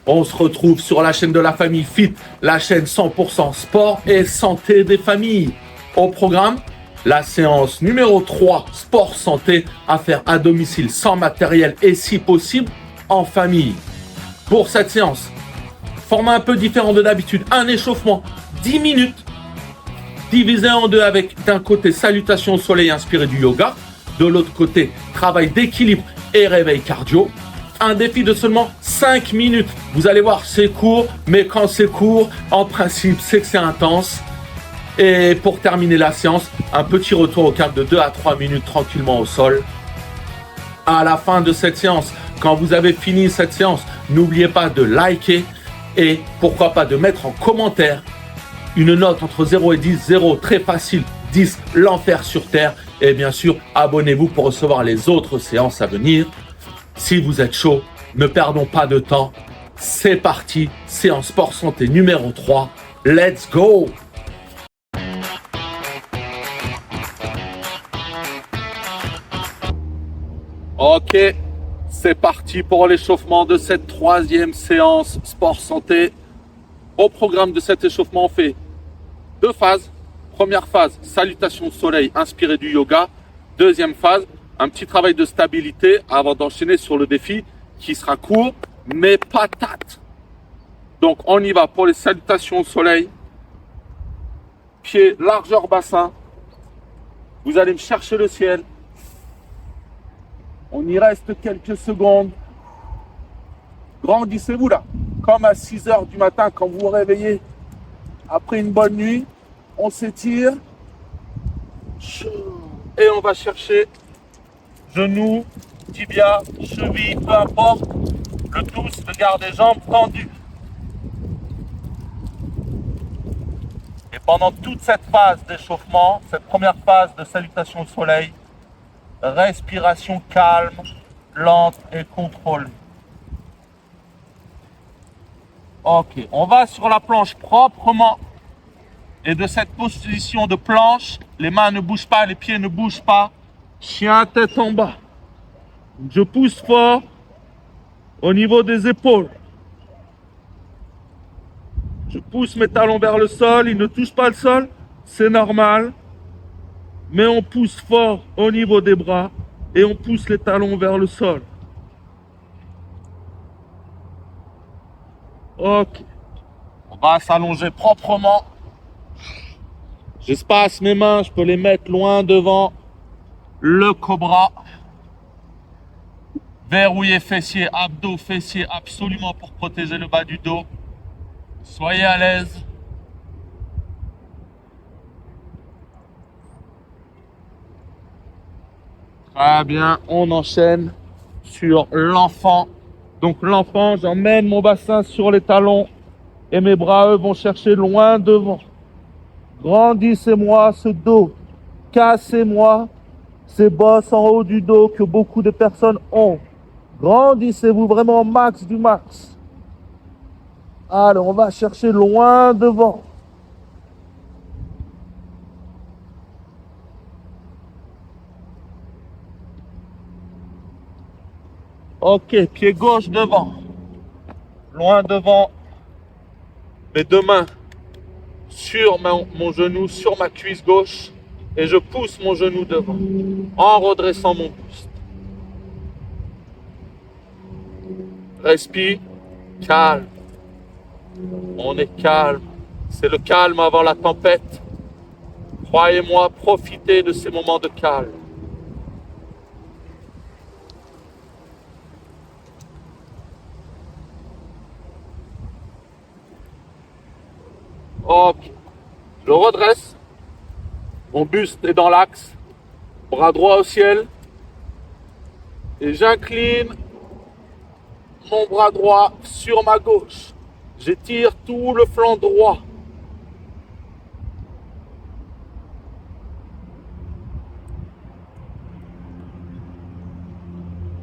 On se retrouve sur la chaîne de la famille Fit, la chaîne 100% sport et santé des familles. Au programme, la séance numéro 3, sport santé, à faire à domicile sans matériel et si possible en famille. Pour cette séance, format un peu différent de d'habitude, un échauffement 10 minutes, divisé en deux avec d'un côté salutation au soleil inspiré du yoga, de l'autre côté travail d'équilibre et réveil cardio. Un défi de seulement 5 minutes. Vous allez voir, c'est court, mais quand c'est court, en principe, c'est que c'est intense. Et pour terminer la séance, un petit retour au calme de 2 à 3 minutes tranquillement au sol. À la fin de cette séance, quand vous avez fini cette séance, n'oubliez pas de liker et pourquoi pas de mettre en commentaire une note entre 0 et 10. 0, très facile. 10, l'enfer sur terre. Et bien sûr, abonnez-vous pour recevoir les autres séances à venir. Si vous êtes chaud, ne perdons pas de temps. C'est parti, séance sport santé numéro 3. Let's go! Ok, c'est parti pour l'échauffement de cette troisième séance sport santé. Au programme de cet échauffement, on fait 2 phases. Première phase, salutation au soleil inspiré du yoga. Deuxième phase, un petit travail de stabilité avant d'enchaîner sur le défi qui sera court mais patate. Donc on y va pour les salutations au soleil. Pied, largeur bassin. Vous allez me chercher le ciel. On y reste quelques secondes. Grandissez-vous là. Comme à 6 heures du matin quand vous vous réveillez après une bonne nuit. On s'étire. Et on va chercher genoux, tibia, cheville, peu importe. Le tout, c'est de garder les jambes tendues. Et pendant toute cette phase d'échauffement, cette première phase de salutation au soleil, respiration calme, lente et contrôlée. Ok, on va sur la planche proprement. Et de cette position de planche, les mains ne bougent pas, les pieds ne bougent pas. Chien tête en bas. Je pousse fort au niveau des épaules. Je pousse mes talons vers le sol, ils ne touchent pas le sol, c'est normal. Mais on pousse fort au niveau des bras et on pousse les talons vers le sol. Ok. On va s'allonger proprement. J'espace mes mains, je peux les mettre loin devant le cobra. Verrouillez fessiers, abdos, fessiers, absolument pour protéger le bas du dos. Soyez à l'aise. Très bien, on enchaîne sur l'enfant. Donc l'enfant, j'emmène mon bassin sur les talons et mes bras, eux, vont chercher loin devant. Grandissez-moi ce dos, cassez-moi ces bosses en haut du dos que beaucoup de personnes ont. Grandissez-vous vraiment au max du max. Alors, on va chercher loin devant. Ok, pied gauche devant. Loin devant. Mes 2 mains sur mon genou, sur ma cuisse gauche. Et je pousse mon genou devant. En redressant mon buste. Respire. Calme. On est calme. C'est le calme avant la tempête. Croyez-moi, profitez de ces moments de calme. Ok. Je redresse. Mon buste est dans l'axe. Bras droit au ciel. Et j'incline mon bras droit sur ma gauche. J'étire tout le flanc droit.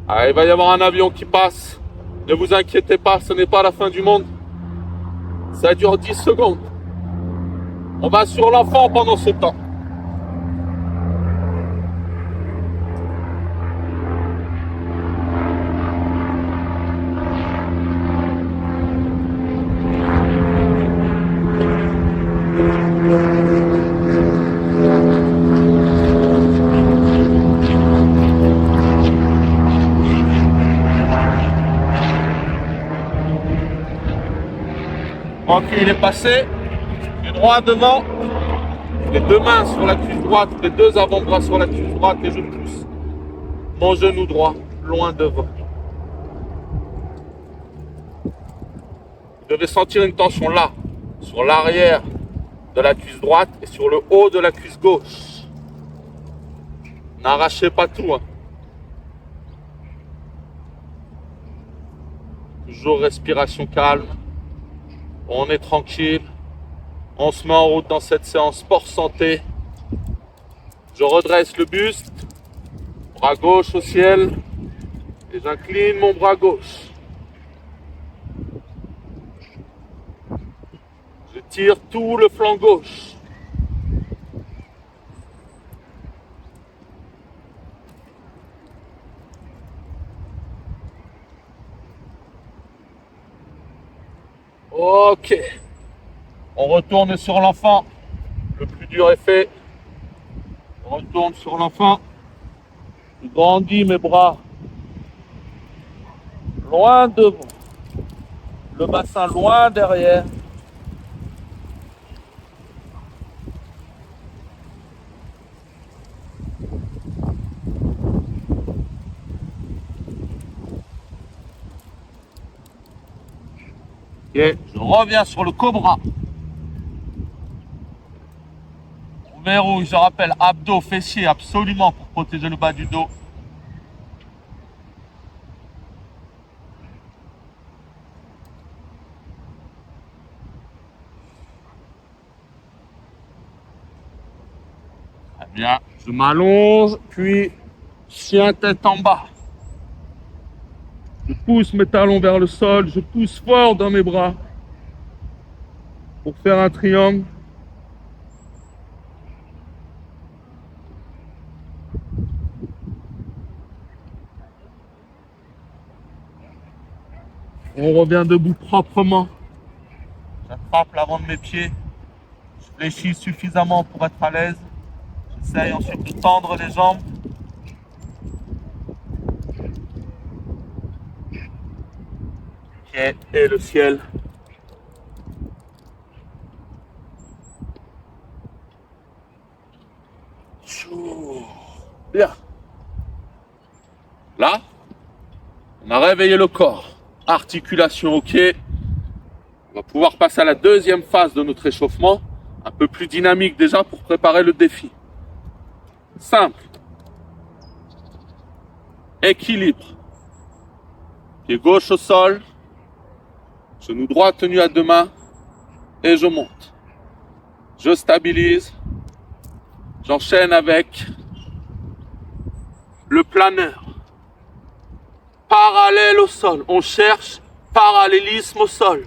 Ah, il va y avoir un avion qui passe. Ne vous inquiétez pas, ce n'est pas la fin du monde. Ça dure 10 secondes. On va sur l'enfant pendant ce temps. Ok, il est passé. Les droits devant. Les deux mains sur la cuisse droite, les deux avant-bras sur la cuisse droite et je pousse mon genou droit loin devant. Vous devez sentir une tension là, sur l'arrière de la cuisse droite et sur le haut de la cuisse gauche. N'arrachez pas tout. Hein. Toujours respiration calme. On est tranquille. On se met en route dans cette séance sport santé. Je redresse le buste, bras gauche au ciel et j'incline mon bras gauche. Je tire tout le flanc gauche. Ok. On retourne sur l'enfant. Le plus dur est fait. On retourne sur l'enfant. Je grandis mes bras loin devant. Le bassin loin derrière. Et je reviens sur le cobra. On verrouille, je rappelle, abdos, fessiers, absolument pour protéger le bas du dos. Très bien. Je m'allonge, puis chien tête en bas. Je pousse mes talons vers le sol, je pousse fort dans mes bras pour faire un triangle. On revient debout proprement. J'attrape l'avant de mes pieds. Je fléchis suffisamment pour être à l'aise. J'essaye ensuite de tendre les jambes. Ok, et le ciel. Bien. Là, on a réveillé le corps. Articulation ok. On va pouvoir passer à la deuxième phase de notre échauffement. Un peu plus dynamique déjà pour préparer le défi. Simple. Équilibre. Pied gauche au sol. Genou droit tenu à deux mains. Et je monte. Je stabilise. J'enchaîne avec le planeur. Parallèle au sol. On cherche parallélisme au sol.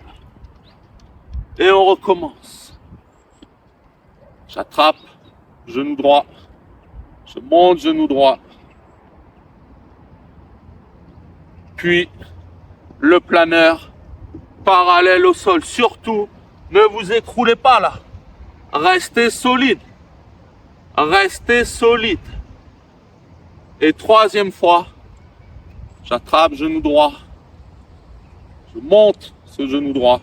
Et on recommence. J'attrape, genou droit. Je monte, genou droit. Puis, le planeur, parallèle au sol. Surtout, ne vous écroulez pas là. Restez solide. Restez solide. Et troisième fois, j'attrape genou droit. Je monte ce genou droit.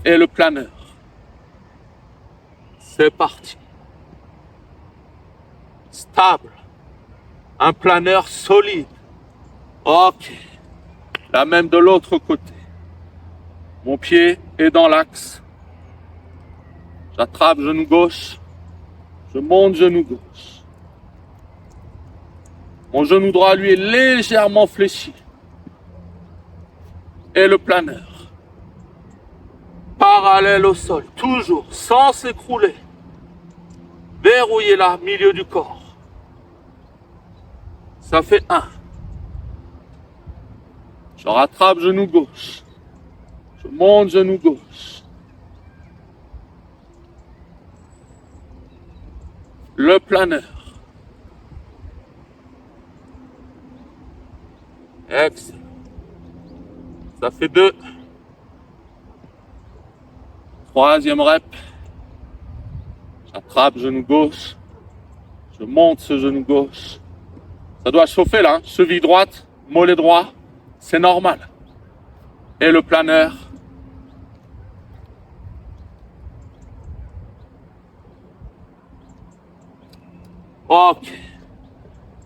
Et le planeur. C'est parti. Stable. Un planeur solide. Ok. La même de l'autre côté. Mon pied est dans l'axe. J'attrape genou gauche. Je monte genou gauche. Mon genou droit, lui, est légèrement fléchi. Et le planeur. Parallèle au sol, toujours, sans s'écrouler. Verrouillez là, milieu du corps. Ça fait 1. Je rattrape genou gauche. Je monte genou gauche. Le planeur. Excellent. Ça fait 2. Troisième rep. J'attrape genou gauche. Je monte ce genou gauche. Ça doit chauffer là. Cheville droite, mollet droit. C'est normal. Et le planeur. Ok.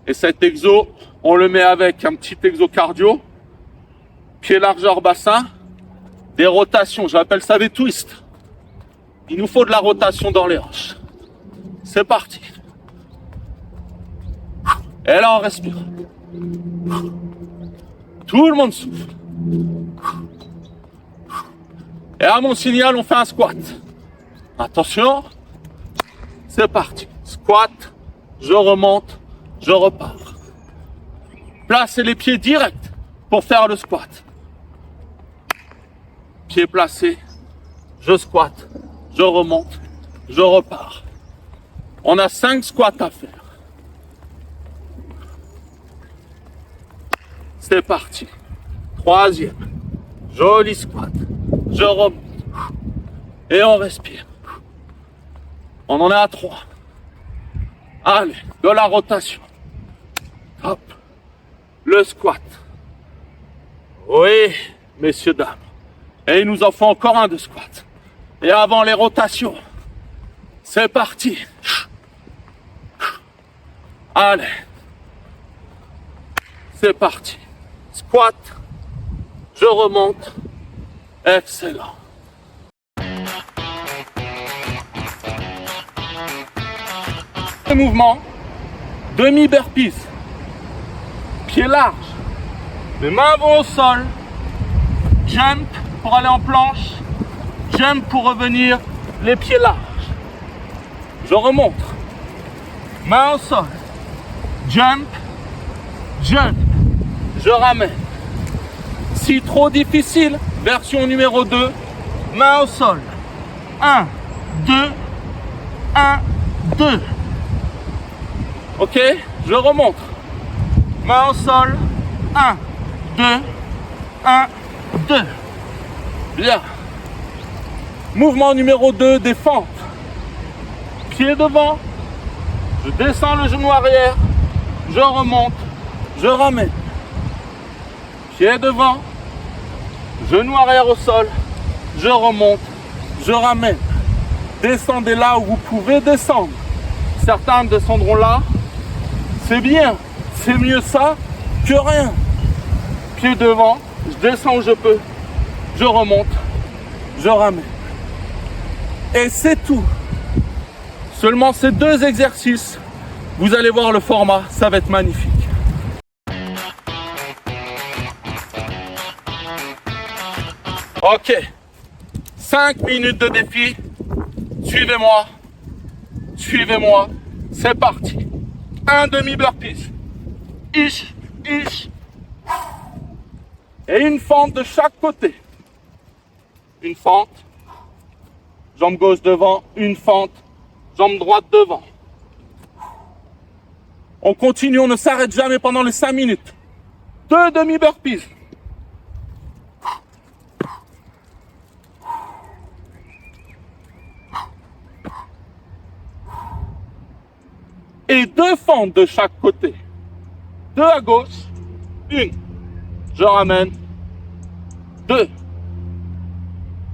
Et cet exo, on le met avec un petit exo cardio. Pied largeur bassin. Des rotations, j'appelle ça des twists. Il nous faut de la rotation dans les hanches. C'est parti. Et là, on respire. Tout le monde souffle. Et à mon signal, on fait un squat. Attention. C'est parti. Squat. Je remonte. Je repars. Placez les pieds directs pour faire le squat. Pieds placés. Je squatte. Je remonte. Je repars. On a 5 squats à faire. C'est parti. Troisième. Joli squat. Je remonte. Et on respire. On en est à 3. Allez, de la rotation. Hop. Le squat. Oui, messieurs, dames. Et il nous en faut encore un de squat. Et avant les rotations. C'est parti. Allez. C'est parti. Squat. Je remonte. Excellent. Le mouvement. Demi-burpees. Pied large. Les mains vont au sol. Jump pour aller en planche. Jump pour revenir. Les pieds larges. Je remonte. Main au sol. Jump. Jump. Je ramène. Si trop difficile, version numéro 2. Main au sol. 1, 2, 1, 2. Ok, je remonte. Main au sol. 1, 2, 1, 2. Bien. Mouvement numéro 2, des fentes. Pied devant. Je descends le genou arrière. Je remonte. Je ramène. Pied devant. Genou arrière au sol. Je remonte. Je ramène. Descendez là où vous pouvez descendre. Certains descendront là. C'est bien. C'est mieux ça que rien. Pied devant. Je descends où je peux. Je remonte. Je ramène. Et c'est tout. Seulement ces 2 exercices. Vous allez voir le format. Ça va être magnifique. Ok. 5 minutes de défi. Suivez-moi. Suivez-moi. C'est parti. Un demi-burpees. Ish, ish. Et une fente de chaque côté. Une fente. Jambe gauche devant. Une fente. Jambe droite devant. On continue, on ne s'arrête jamais pendant les 5 minutes. 2 demi-burpees. Et 2 fentes de chaque côté. 2 à gauche, 1. Je ramène. 2.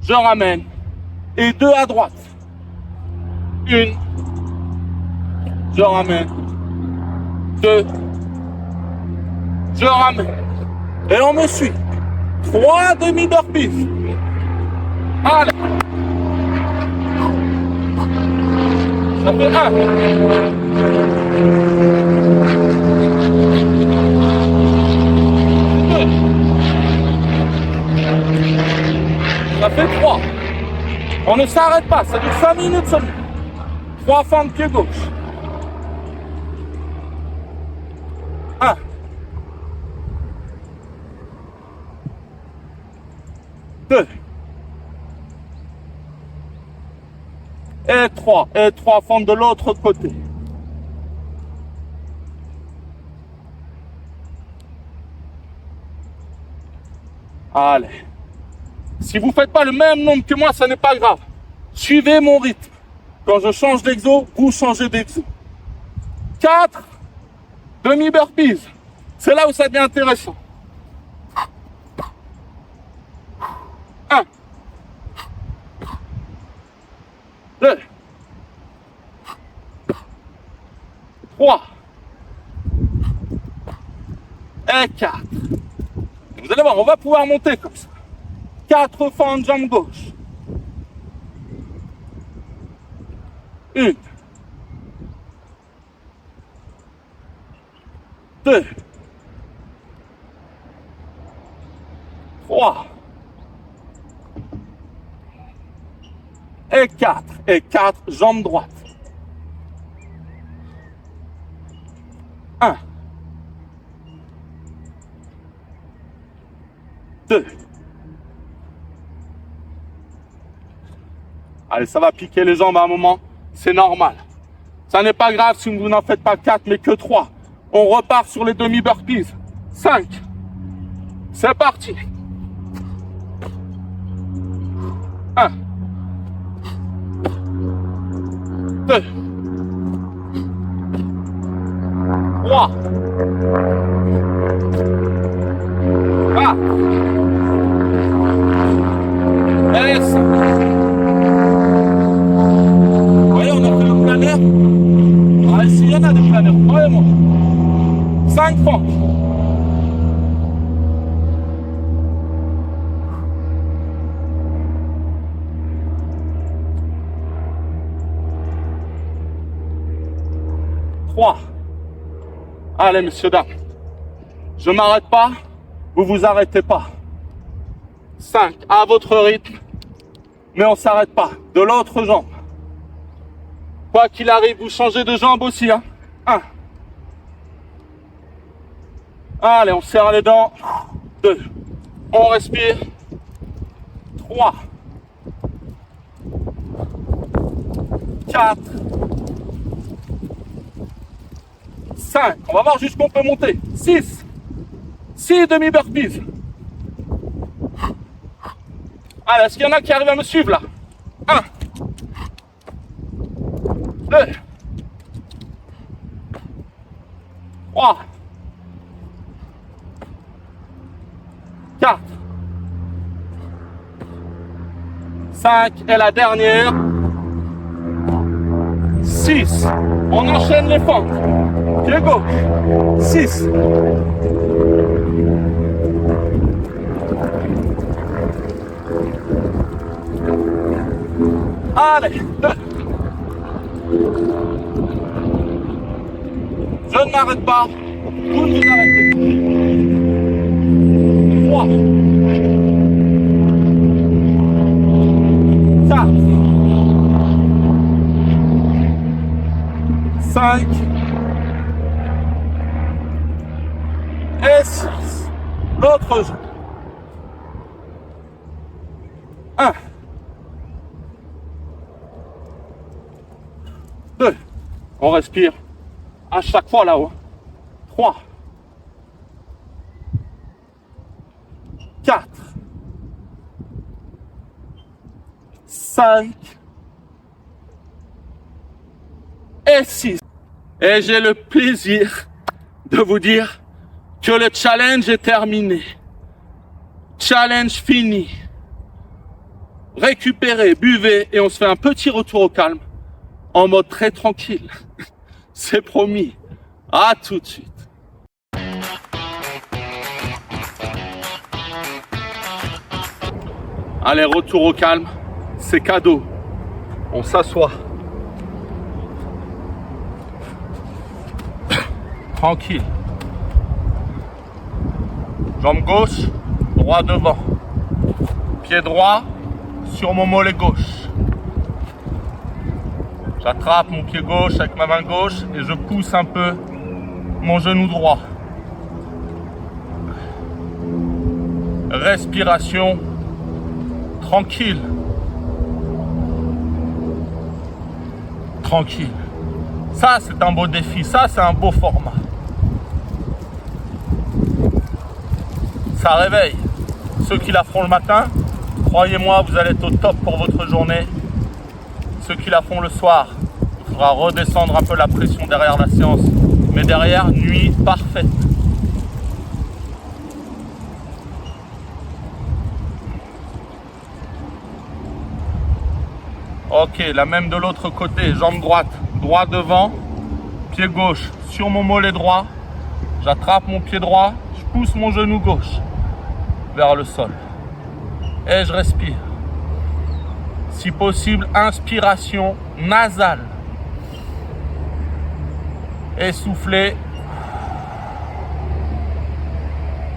Je ramène. Et 2 à droite. 1. Je ramène. 2. Je ramène. Et on me suit. 3 demi-burpees. Allez. Ça fait 1. Ça fait 3. On ne s'arrête pas, ça dure 5 minutes seulement. 3 fentes pied gauche. 1. 2. Et 3. Et 3 fentes de l'autre côté. Allez. Si vous ne faites pas le même nombre que moi, ça n'est pas grave. Suivez mon rythme. Quand je change d'exo, vous changez d'exo. 4 demi-burpees. C'est là où ça devient intéressant. 2, 3 et 4. Vous allez voir, on va pouvoir monter comme ça. 4 fois en jambe gauche. 1, 2, 3 et 4. Et 4, jambe droite. 1, 2. Allez, ça va piquer les jambes à un moment, c'est normal. Ça n'est pas grave si vous n'en faites pas 4, mais que 3. On repart sur les demi-burpees. 5. C'est parti. 1, 2, 3, 4, et 5. Vous voyez, on a fait le planeur. On va essayer, il y en a des planeurs, croyez-moi. 5 fois. Allez, messieurs, dames. Je ne m'arrête pas, vous vous arrêtez pas. 5, à votre rythme, mais on ne s'arrête pas. De l'autre jambe. Quoi qu'il arrive, vous changez de jambe aussi. 1. Allez, on serre les dents. 2. On respire. 3. 4. 5. On va voir jusqu'où on peut monter. 6. 6 demi-burpees. Allez, est-ce qu'il y en a qui arrivent à me suivre là? 1. 2. 3. 4. 5. Et la dernière. 6. On enchaîne les fentes. Pied gauche. 6. Allez. 2. Je ne m'arrête pas. Vous ne vous arrêtez pas. 3. 4. 5. Et 6. L'autre jambe. 1. 2. On respire à chaque fois là-haut. 3. 4. 5. Et 6. Et j'ai le plaisir de vous dire que le challenge est terminé. Challenge fini. Récupérez, buvez et on se fait un petit retour au calme en mode très tranquille. C'est promis. À tout de suite. Allez, retour au calme. C'est cadeau. On s'assoit. Tranquille. Jambe gauche, droit devant. Pied droit sur mon mollet gauche. J'attrape mon pied gauche avec ma main gauche et je pousse un peu mon genou droit. Respiration tranquille. Tranquille. Ça, c'est un beau défi. Ça, c'est un beau format. Ça réveille. Ceux qui la feront le matin, croyez-moi, vous allez être au top pour votre journée. Ceux qui la font le soir, il faudra redescendre un peu la pression derrière la séance. Mais derrière, nuit parfaite. Ok, la même de l'autre côté. Jambe droite, droit devant. Pied gauche sur mon mollet droit. J'attrape mon pied droit. Je pousse mon genou gauche vers le sol. Et je respire. Si possible, inspiration nasale. Essoufflé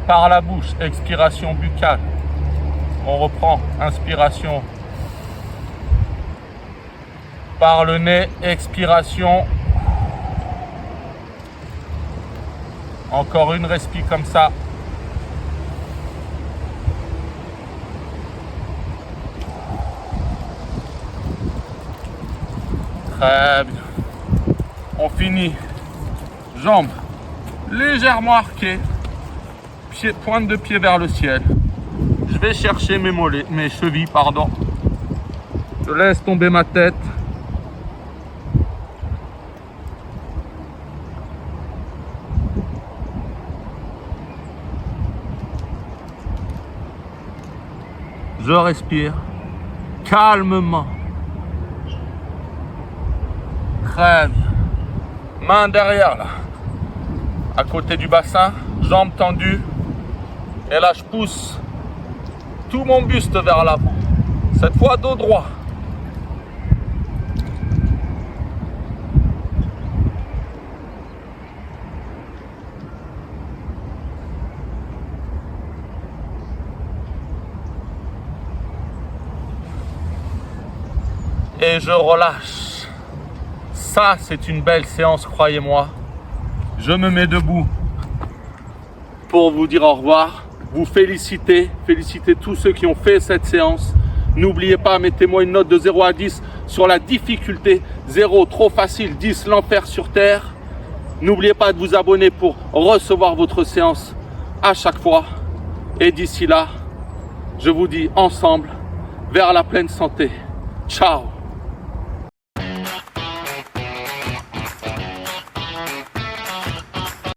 par la bouche. Expiration buccale. On reprend. Inspiration par le nez. Expiration. Encore une respi comme ça. Très bien. On finit. Jambes légèrement arquées. Pointe de pied vers le ciel. Je vais chercher mes mollets, mes chevilles, pardon. Je laisse tomber ma tête. Je respire calmement. Très bien. Main derrière là. À côté du bassin, jambes tendues. Et là, je pousse tout mon buste vers l'avant. Cette fois, dos droit. Et je relâche. Ça, c'est une belle séance, croyez-moi. Je me mets debout pour vous dire au revoir, vous féliciter tous ceux qui ont fait cette séance. N'oubliez pas, mettez-moi une note de 0 à 10 sur la difficulté. 0, trop facile, 10, l'enfer sur terre. N'oubliez pas de vous abonner pour recevoir votre séance à chaque fois. Et d'ici là, je vous dis ensemble, vers la pleine santé. Ciao!